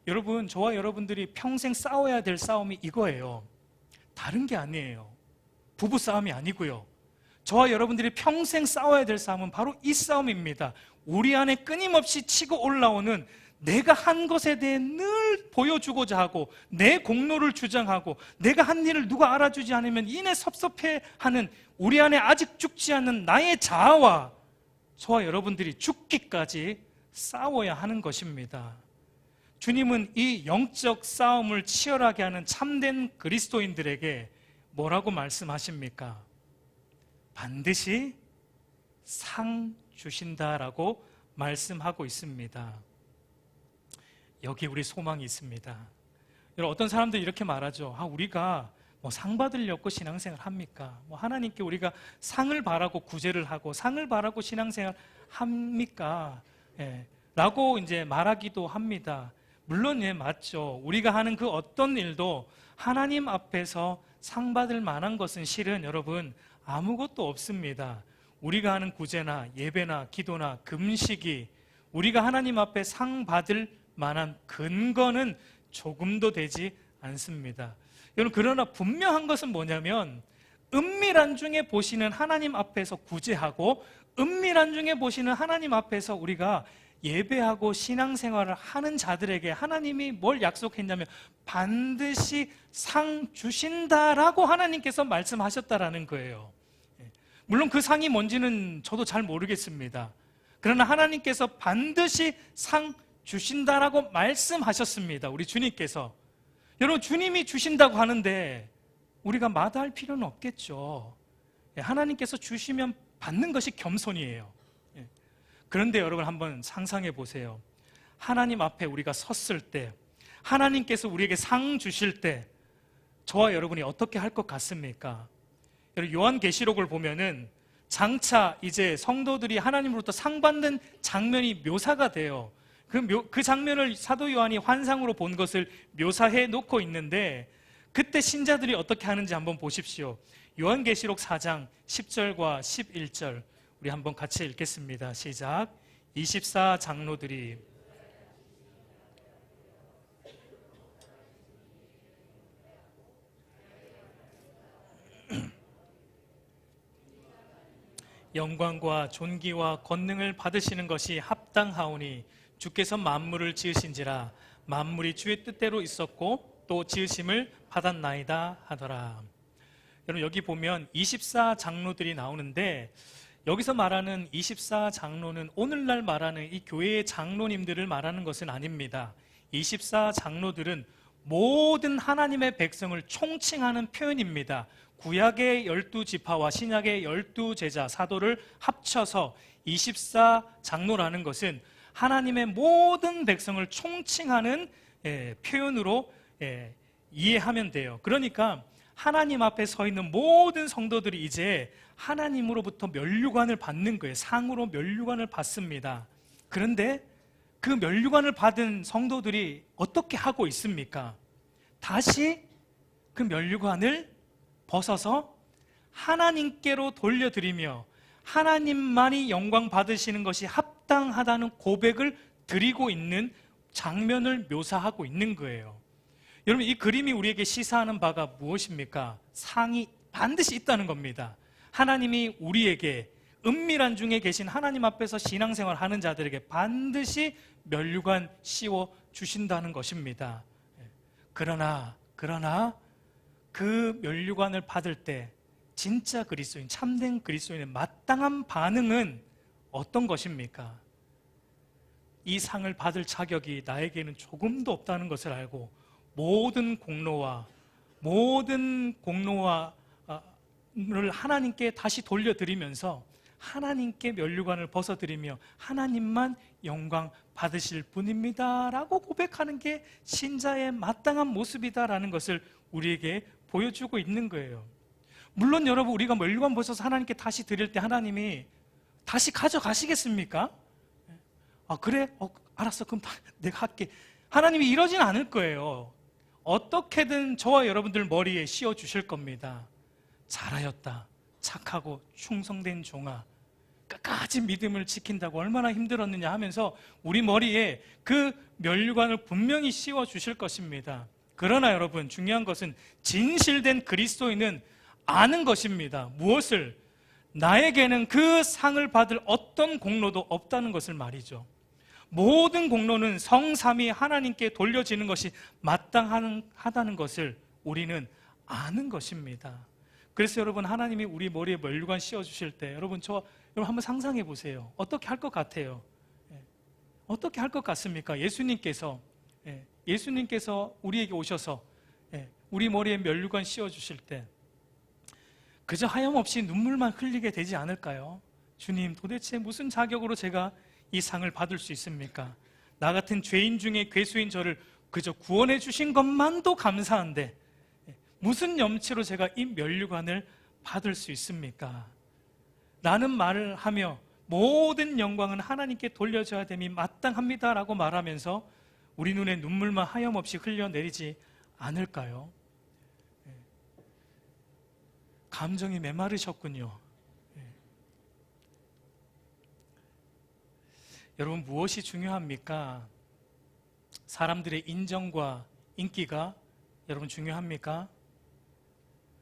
여러분, 저와 여러분들이 평생 싸워야 될 싸움이 이거예요. 다른 게 아니에요. 부부 싸움이 아니고요. 저와 여러분들이 평생 싸워야 될 싸움은 바로 이 싸움입니다. 우리 안에 끊임없이 치고 올라오는, 내가 한 것에 대해 늘 보여주고자 하고 내 공로를 주장하고 내가 한 일을 누가 알아주지 않으면 이내 섭섭해하는 우리 안에 아직 죽지 않는 나의 자아와 저와 여러분들이 죽기까지 싸워야 하는 것입니다. 주님은 이 영적 싸움을 치열하게 하는 참된 그리스도인들에게 뭐라고 말씀하십니까? 반드시 상 주신다라고 말씀하고 있습니다. 여기 우리 소망이 있습니다. 여러분, 어떤 사람들이 이렇게 말하죠. 우리가 상 받으려고 신앙생활 합니까? 하나님께 우리가 상을 바라고 구제를 하고 상을 바라고 신앙생활 합니까? 라고 이제 말하기도 합니다. 물론 맞죠. 우리가 하는 그 어떤 일도 하나님 앞에서 상 받을 만한 것은 실은 여러분 아무것도 없습니다. 우리가 하는 구제나 예배나 기도나 금식이 우리가 하나님 앞에 상 받을 만한 근거는 조금도 되지 않습니다. 여러분, 그러나 분명한 것은 뭐냐면 은밀한 중에 보시는 하나님 앞에서 구제하고 은밀한 중에 보시는 하나님 앞에서 우리가 예배하고 신앙생활을 하는 자들에게 하나님이 뭘 약속했냐면 반드시 상 주신다라고 하나님께서 말씀하셨다라는 거예요. 물론 그 상이 뭔지는 저도 잘 모르겠습니다. 그러나 하나님께서 반드시 상 주신다라고 말씀하셨습니다. 우리 주님께서. 여러분, 주님이 주신다고 하는데 우리가 마다할 필요는 없겠죠. 하나님께서 주시면 받는 것이 겸손이에요. 그런데 여러분, 한번 상상해 보세요. 하나님 앞에 우리가 섰을 때, 하나님께서 우리에게 상 주실 때 저와 여러분이 어떻게 할 것 같습니까? 요한계시록을 보면은 장차 이제 성도들이 하나님으로부터 상 받는 장면이 묘사가 돼요. 그 장면을 사도 요한이 환상으로 본 것을 묘사해 놓고 있는데, 그때 신자들이 어떻게 하는지 한번 보십시오. 요한계시록 4장 10절과 11절 우리 한번 같이 읽겠습니다. 시작. 24 장로들이 영광과 존귀와 권능을 받으시는 것이 합당하오니 주께서 만물을 지으신지라 만물이 주의 뜻대로 있었고 또 지으심을 받았나이다 하더라. 여러분, 여기 보면 24 장로들이 나오는데, 여기서 말하는 24 장로는 오늘날 말하는 이 교회의 장로님들을 말하는 것은 아닙니다. 24 장로들은 모든 하나님의 백성을 총칭하는 표현입니다. 구약의 12지파와 신약의 12제자 사도를 합쳐서 24 장로라는 것은 하나님의 모든 백성을 총칭하는 표현으로 이해하면 돼요. 그러니까 하나님 앞에 서 있는 모든 성도들이 이제 하나님으로부터 면류관을 받는 거예요. 상으로 면류관을 받습니다. 그런데 그 면류관을 받은 성도들이 어떻게 하고 있습니까? 다시 그 면류관을 벗어서 하나님께로 돌려드리며 하나님만이 영광 받으시는 것이 합당하다는 고백을 드리고 있는 장면을 묘사하고 있는 거예요. 여러분, 이 그림이 우리에게 시사하는 바가 무엇입니까? 상이 반드시 있다는 겁니다. 하나님이 우리에게, 은밀한 중에 계신 하나님 앞에서 신앙생활 하는 자들에게 반드시 면류관 씌워 주신다는 것입니다. 그러나 그 면류관을 받을 때 진짜 그리스도인, 참된 그리스도인의 마땅한 반응은 어떤 것입니까? 이 상을 받을 자격이 나에게는 조금도 없다는 것을 알고 모든 공로와 를 하나님께 다시 돌려드리면서 하나님께 면류관을 벗어드리며 하나님만 영광 받으실 분입니다 라고 고백하는 게 신자의 마땅한 모습이다라는 것을 우리에게 보여주고 있는 거예요. 물론 여러분, 우리가 면류관 벗어서 하나님께 다시 드릴 때 하나님이 다시 가져가시겠습니까? 그래? 알았어, 그럼 내가 할게. 하나님이 이러진 않을 거예요. 어떻게든 저와 여러분들 머리에 씌워 주실 겁니다. 잘하였다, 착하고 충성된 종아, 끝까지 믿음을 지킨다고 얼마나 힘들었느냐 하면서 우리 머리에 그 면류관을 분명히 씌워 주실 것입니다. 그러나 여러분, 중요한 것은 진실된 그리스도인은 아는 것입니다. 무엇을? 나에게는 그 상을 받을 어떤 공로도 없다는 것을 말이죠. 모든 공로는 성삼위 하나님께 돌려지는 것이 마땅하다는 것을 우리는 아는 것입니다. 그래서 여러분, 하나님이 우리 머리에 면류관 씌워주실 때 여러분 한번 상상해 보세요. 어떻게 할 것 같아요? 어떻게 할 것 같습니까? 예수님께서 우리에게 오셔서 우리 머리에 면류관 씌워주실 때 그저 하염없이 눈물만 흘리게 되지 않을까요? 주님, 도대체 무슨 자격으로 제가 이 상을 받을 수 있습니까? 나 같은 죄인 중에 괴수인 저를 그저 구원해 주신 것만도 감사한데 무슨 염치로 제가 이 면류관을 받을 수 있습니까? 라는 말을 하며 모든 영광은 하나님께 돌려줘야 됨이 마땅합니다라고 말하면서 우리 눈에 눈물만 하염없이 흘려내리지 않을까요? 감정이 메마르셨군요. 여러분, 무엇이 중요합니까? 사람들의 인정과 인기가 여러분 중요합니까?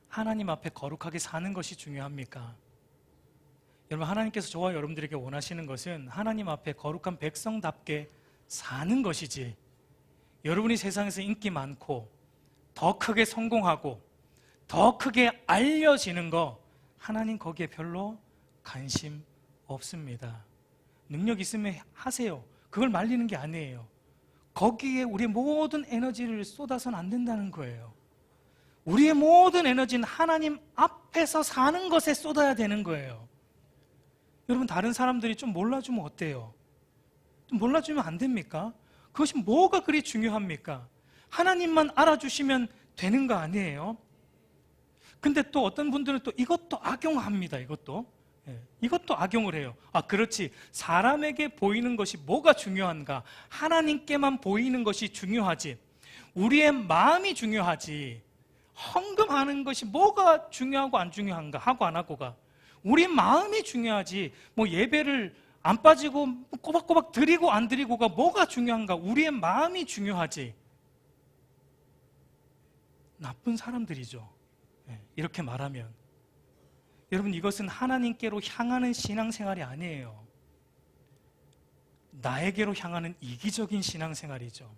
하나님 앞에 거룩하게 사는 것이 중요합니까? 여러분, 하나님께서 저와 여러분들에게 원하시는 것은 하나님 앞에 거룩한 백성답게 사는 것이지, 여러분이 세상에서 인기 많고 더 크게 성공하고 더 크게 알려지는 거, 하나님 거기에 별로 관심 없습니다. 능력 있으면 하세요. 그걸 말리는 게 아니에요. 거기에 우리의 모든 에너지를 쏟아서는 안 된다는 거예요. 우리의 모든 에너지는 하나님 앞에서 사는 것에 쏟아야 되는 거예요. 여러분, 다른 사람들이 좀 몰라주면 어때요? 좀 몰라주면 안 됩니까? 그것이 뭐가 그리 중요합니까? 하나님만 알아주시면 되는 거 아니에요? 근데 또 어떤 분들은 또 이것도 악용합니다. 이것도 악용을 해요. 아, 그렇지. 사람에게 보이는 것이 뭐가 중요한가? 하나님께만 보이는 것이 중요하지. 우리의 마음이 중요하지. 헌금하는 것이 뭐가 중요하고 안 중요한가? 하고 안 하고가. 우리 마음이 중요하지. 뭐 예배를 안 빠지고 꼬박꼬박 드리고 안 드리고가 뭐가 중요한가? 우리의 마음이 중요하지. 나쁜 사람들이죠. 이렇게 말하면. 여러분, 이것은 하나님께로 향하는 신앙생활이 아니에요. 나에게로 향하는 이기적인 신앙생활이죠.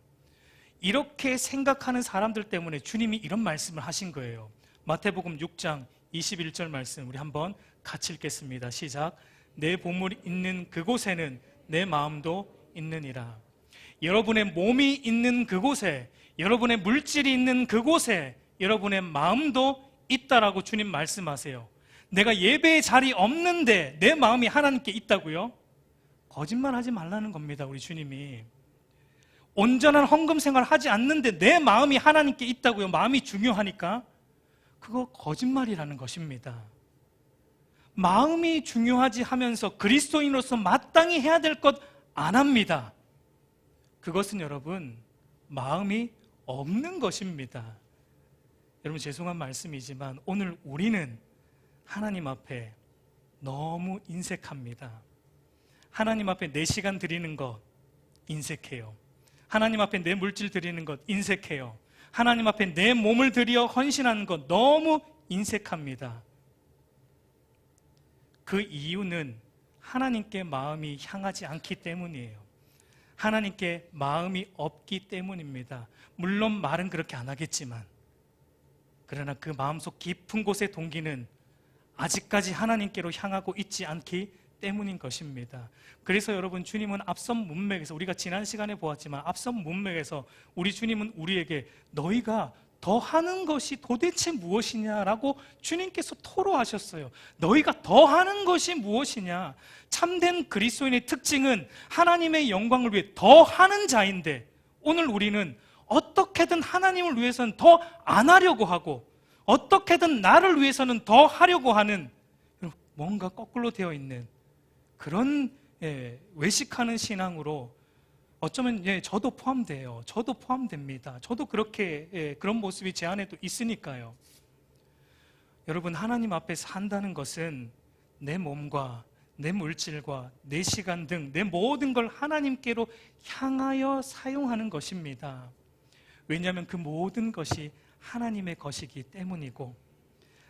이렇게 생각하는 사람들 때문에 주님이 이런 말씀을 하신 거예요. 마태복음 6장 21절 말씀 우리 한번 같이 읽겠습니다. 시작. 내 보물이 있는 그곳에는 내 마음도 있느니라. 여러분의 몸이 있는 그곳에, 여러분의 물질이 있는 그곳에 여러분의 마음도 있다라고 주님 말씀하세요. 내가 예배의 자리 없는데 내 마음이 하나님께 있다고요? 거짓말하지 말라는 겁니다. 우리 주님이. 온전한 헌금 생활 하지 않는데 내 마음이 하나님께 있다고요? 마음이 중요하니까? 그거 거짓말이라는 것입니다. 마음이 중요하지 하면서 그리스도인으로서 마땅히 해야 될 것 안 합니다. 그것은 여러분, 마음이 없는 것입니다. 여러분, 죄송한 말씀이지만 오늘 우리는 하나님 앞에 너무 인색합니다. 하나님 앞에 내 시간 드리는 것 인색해요. 하나님 앞에 내 물질 드리는 것 인색해요. 하나님 앞에 내 몸을 드려 헌신하는 것 너무 인색합니다. 그 이유는 하나님께 마음이 향하지 않기 때문이에요. 하나님께 마음이 없기 때문입니다. 물론 말은 그렇게 안 하겠지만, 그러나 그 마음속 깊은 곳의 동기는 아직까지 하나님께로 향하고 있지 않기 때문인 것입니다. 그래서 여러분, 주님은 앞선 문맥에서, 우리가 지난 시간에 보았지만 앞선 문맥에서 우리 주님은 우리에게 너희가 더 하는 것이 도대체 무엇이냐라고 주님께서 토로하셨어요. 너희가 더 하는 것이 무엇이냐? 참된 그리스도인의 특징은 하나님의 영광을 위해 더 하는 자인데, 오늘 우리는 어떻게든 하나님을 위해서는 더 안 하려고 하고 어떻게든 나를 위해서는 더 하려고 하는, 뭔가 거꾸로 되어 있는 그런 외식하는 신앙으로, 어쩌면 저도 포함돼요. 저도 포함됩니다. 저도 그렇게 그런 모습이 제 안에도 있으니까요. 여러분, 하나님 앞에 산다는 것은 내 몸과 내 물질과 내 시간 등 내 모든 걸 하나님께로 향하여 사용하는 것입니다. 왜냐하면 그 모든 것이 하나님의 것이기 때문이고,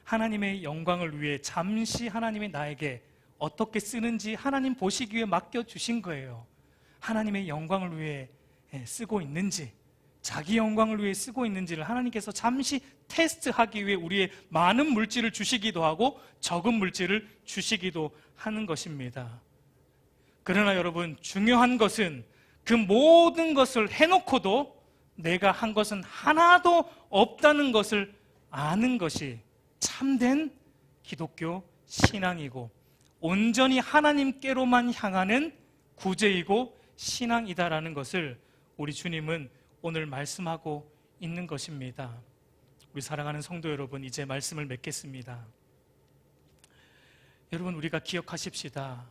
하나님의 영광을 위해 잠시 하나님이 나에게 어떻게 쓰는지 하나님 보시기 위해 맡겨주신 거예요. 하나님의 영광을 위해 쓰고 있는지, 자기 영광을 위해 쓰고 있는지를 하나님께서 잠시 테스트하기 위해 우리의 많은 물질을 주시기도 하고 적은 물질을 주시기도 하는 것입니다. 그러나 여러분, 중요한 것은 그 모든 것을 해놓고도 내가 한 것은 하나도 없다는 것을 아는 것이 참된 기독교 신앙이고 온전히 하나님께로만 향하는 구제이고 신앙이다라는 것을 우리 주님은 오늘 말씀하고 있는 것입니다. 우리 사랑하는 성도 여러분, 이제 말씀을 맺겠습니다. 여러분, 우리가 기억하십시다.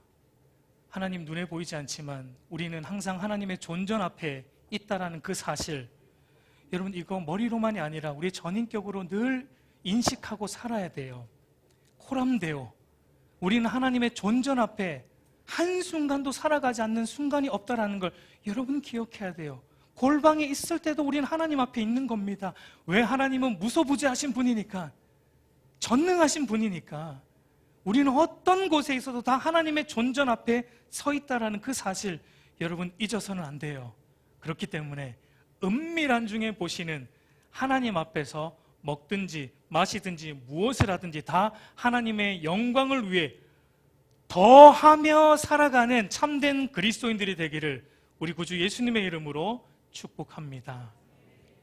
하나님 눈에 보이지 않지만 우리는 항상 하나님의 존전 앞에 있다라는 그 사실, 여러분, 이거 머리로만이 아니라 우리 전인격으로 늘 인식하고 살아야 돼요. 코람되어 우리는 하나님의 존전 앞에 한순간도 살아가지 않는 순간이 없다라는 걸 여러분 기억해야 돼요. 골방에 있을 때도 우리는 하나님 앞에 있는 겁니다. 왜? 하나님은 무소부재하신 분이니까, 전능하신 분이니까. 우리는 어떤 곳에 있어도 다 하나님의 존전 앞에 서 있다라는 그 사실, 여러분 잊어서는 안 돼요. 그렇기 때문에 은밀한 중에 보시는 하나님 앞에서 먹든지 마시든지 무엇을 하든지 다 하나님의 영광을 위해 더하며 살아가는 참된 그리스도인들이 되기를 우리 구주 예수님의 이름으로 축복합니다.